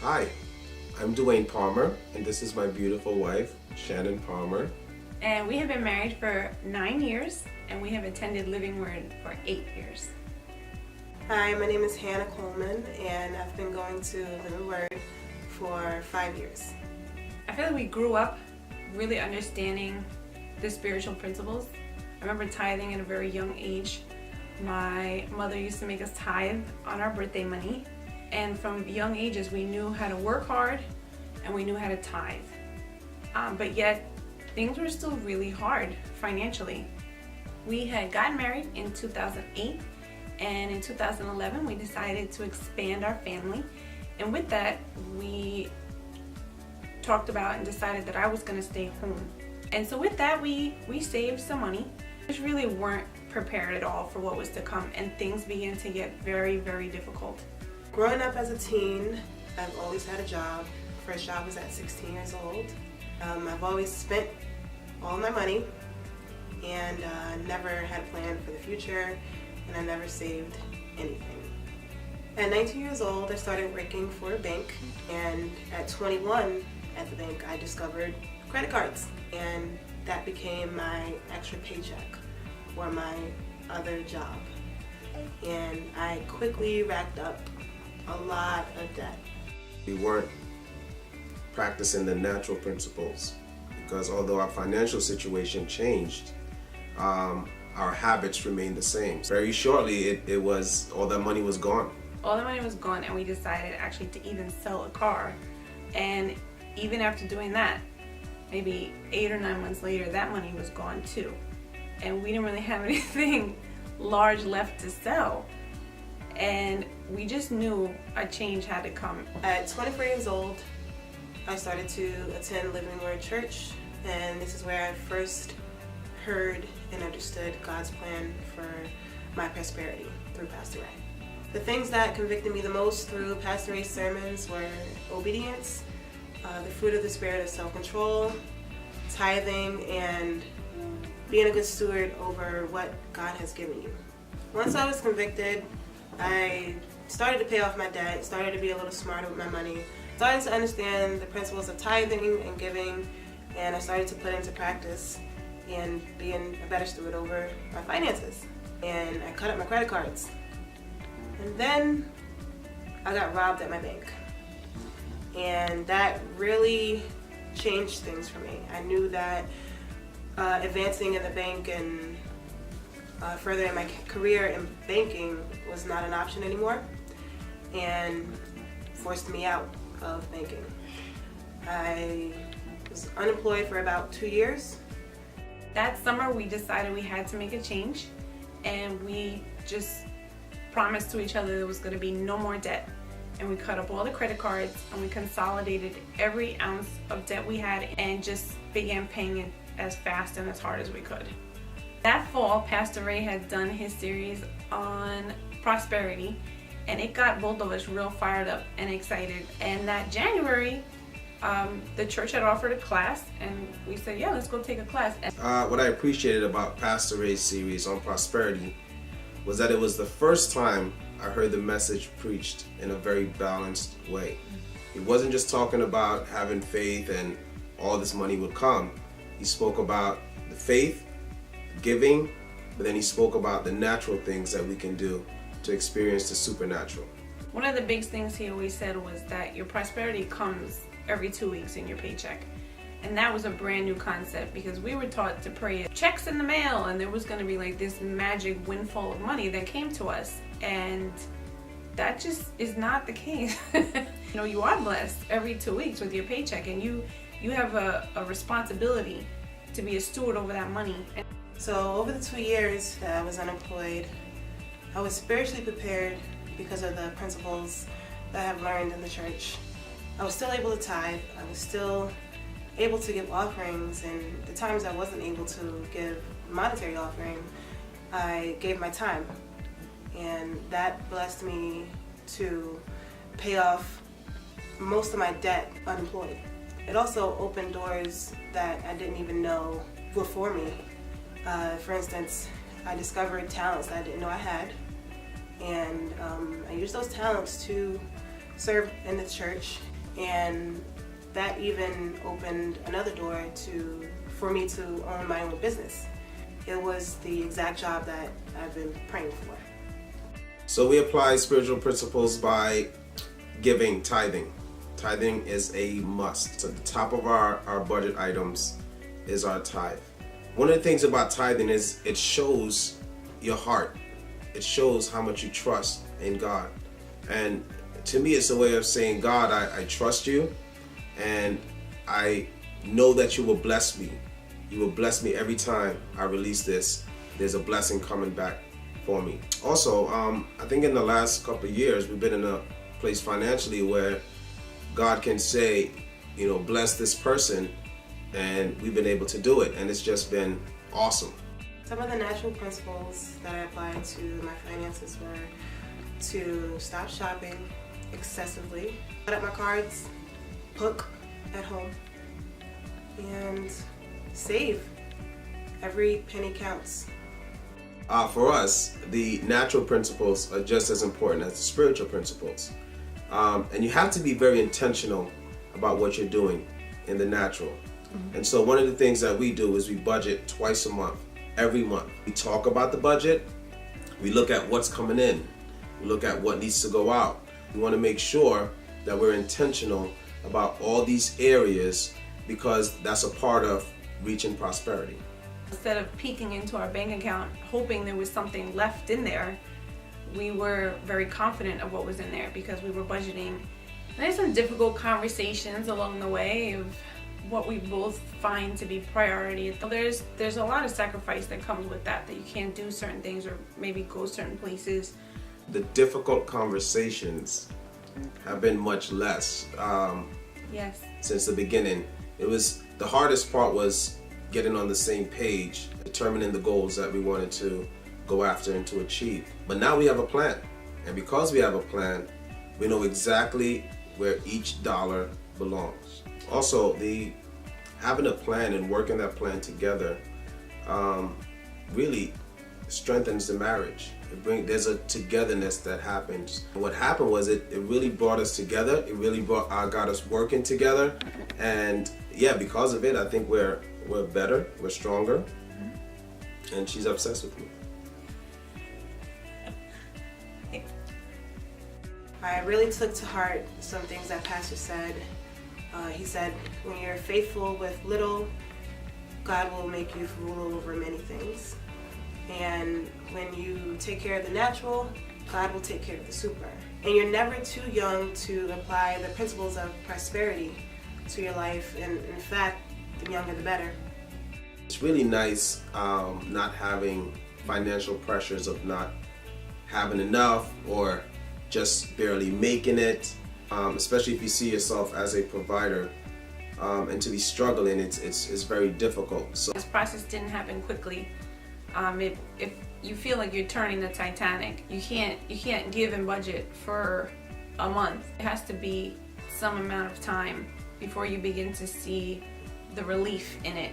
Hi, I'm Dwayne Palmer, and this is my beautiful wife, Shannon Palmer. And we have been married for 9 years, and we have attended Living Word for 8 years. Hi, my name is Hannah Coleman, and I've been going to Living Word for 5 years. I feel like we grew up really understanding the spiritual principles. I remember tithing at a very young age. My mother used to make us tithe on our birthday money, and from young ages we knew how to work hard and we knew how to tithe. But yet things were still really hard financially. We had gotten married in 2008, and in 2011 we decided to expand our family, and with that we talked about and decided that I was going to stay home. And so with that we saved some money. We just really weren't prepared at all for what was to come, and things began to get very, very difficult. Growing up as a teen, I've always had a job. First job was at 16 years old. I've always spent all my money and never had a plan for the future, and I never saved anything. At 19 years old, I started working for a bank, and at 21 at the bank, I discovered credit cards, and that became my extra paycheck or my other job. And I quickly racked up a lot of debt. We weren't practicing the natural principles because although our financial situation changed, our habits remained the same. Very shortly, it was all that money was gone. All the money was gone, and we decided actually to even sell a car. And even after doing that, maybe 8 or 9 months later, that money was gone too. And we didn't really have anything large left to sell. And we just knew a change had to come. At 24 years old, I started to attend Living Word Church, and this is where I first heard and understood God's plan for my prosperity through Pastor Ray. The things that convicted me the most through Pastor Ray's sermons were obedience, the fruit of the Spirit of self-control, tithing, and being a good steward over what God has given you. Once I was convicted, I started to pay off my debt, started to be a little smarter with my money, started to understand the principles of tithing and giving, and I started to put into practice and being a better steward over my finances. And I cut up my credit cards. And then I got robbed at my bank. And that really changed things for me. I knew that advancing in the bank and furthering my career in banking was not an option anymore, and forced me out of banking. I was unemployed for about 2 years. That summer we decided we had to make a change, and we just promised to each other there was going to be no more debt. And we cut up all the credit cards, and we consolidated every ounce of debt we had and just began paying it as fast and as hard as we could. That fall, Pastor Ray had done his series on prosperity, and it got both of us real fired up and excited. And that January, the church had offered a class, and we said, yeah, let's go take a class. What I appreciated about Pastor Ray's series on prosperity was that it was the first time I heard the message preached in a very balanced way. He wasn't just talking about having faith and all this money would come. He spoke about the faith, giving, but then he spoke about the natural things that we can do to experience the supernatural. One of the big things he always said was that your prosperity comes every 2 weeks in your paycheck. And that was a brand new concept, because we were taught to pray checks in the mail, and there was going to be like this magic windfall of money that came to us. And that just is not the case. You are blessed every 2 weeks with your paycheck, and you have a responsibility to be a steward over that money. So over the 2 years that I was unemployed, I was spiritually prepared because of the principles that I have learned in the church. I was still able to tithe. I was still able to give offerings, and the times I wasn't able to give monetary offering, I gave my time. And that blessed me to pay off most of my debt unemployed. It also opened doors that I didn't even know were for me. For instance, I discovered talents that I didn't know I had, and I used those talents to served in the church, and that even opened another door for me to own my own business. It was the exact job that I've been praying for. So we apply spiritual principles by giving, tithing. Tithing is a must. So the top of our budget items is our tithe. One of the things about tithing is it shows your heart. It shows how much you trust in God. And to me, it's a way of saying, God, I trust you, and I know that you will bless me. You will bless me every time I release this. There's a blessing coming back for me. Also, I think in the last couple of years, we've been in a place financially where God can say, bless this person, and we've been able to do it, and it's just been awesome. Some of the natural principles that I applied to my finances were to stop shopping excessively, cut up my cards, cook at home, and save. Every penny counts. For us, the natural principles are just as important as the spiritual principles. And you have to be very intentional about what you're doing in the natural. And so one of the things that we do is we budget twice a month, every month. We talk about the budget, we look at what's coming in, we look at what needs to go out. We want to make sure that we're intentional about all these areas, because that's a part of reaching prosperity. Instead of peeking into our bank account hoping there was something left in there, we were very confident of what was in there because we were budgeting. And there's some difficult conversations along the way of what we both find to be priority. There's a lot of sacrifice that comes with that you can't do certain things or maybe go certain places. The difficult conversations have been much less Yes. since the beginning. The hardest part was getting on the same page, determining the goals that we wanted to go after and to achieve. But now we have a plan. And because we have a plan, we know exactly where each dollar belongs. Also, having a plan and working that plan together really strengthens the marriage. There's a togetherness that happens. And what happened was it really brought us together. It really got us working together. And yeah, because of it, I think we're better, we're stronger, and she's obsessed with me. I really took to heart some things that Pastor said. He said, when you're faithful with little, God will make you rule over many things. And when you take care of the natural, God will take care of the super. And you're never too young to apply the principles of prosperity to your life. And in fact, the younger the better. It's really nice not having financial pressures of not having enough or just barely making it, especially if you see yourself as a provider, and to be struggling, it's very difficult. So this process didn't happen quickly. If you feel like you're turning the Titanic, you can't give and budget for a month. It has to be some amount of time before you begin to see the relief in it.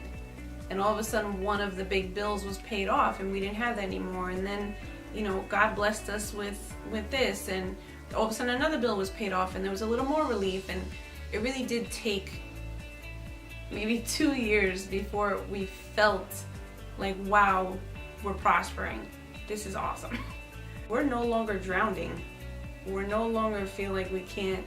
And all of a sudden one of the big bills was paid off and we didn't have that anymore. And then, God blessed us with this, and all of a sudden another bill was paid off and there was a little more relief. And it really did take maybe 2 years before we felt like, wow, we're prospering. This is awesome. We're no longer drowning. We're no longer feel like we can't,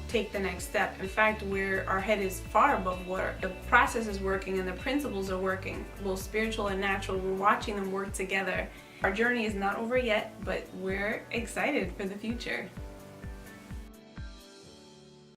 take the next step. In fact, our head is far above water. The process is working and the principles are working, both spiritual and natural. We're watching them work together. Our journey is not over yet, but we're excited for the future.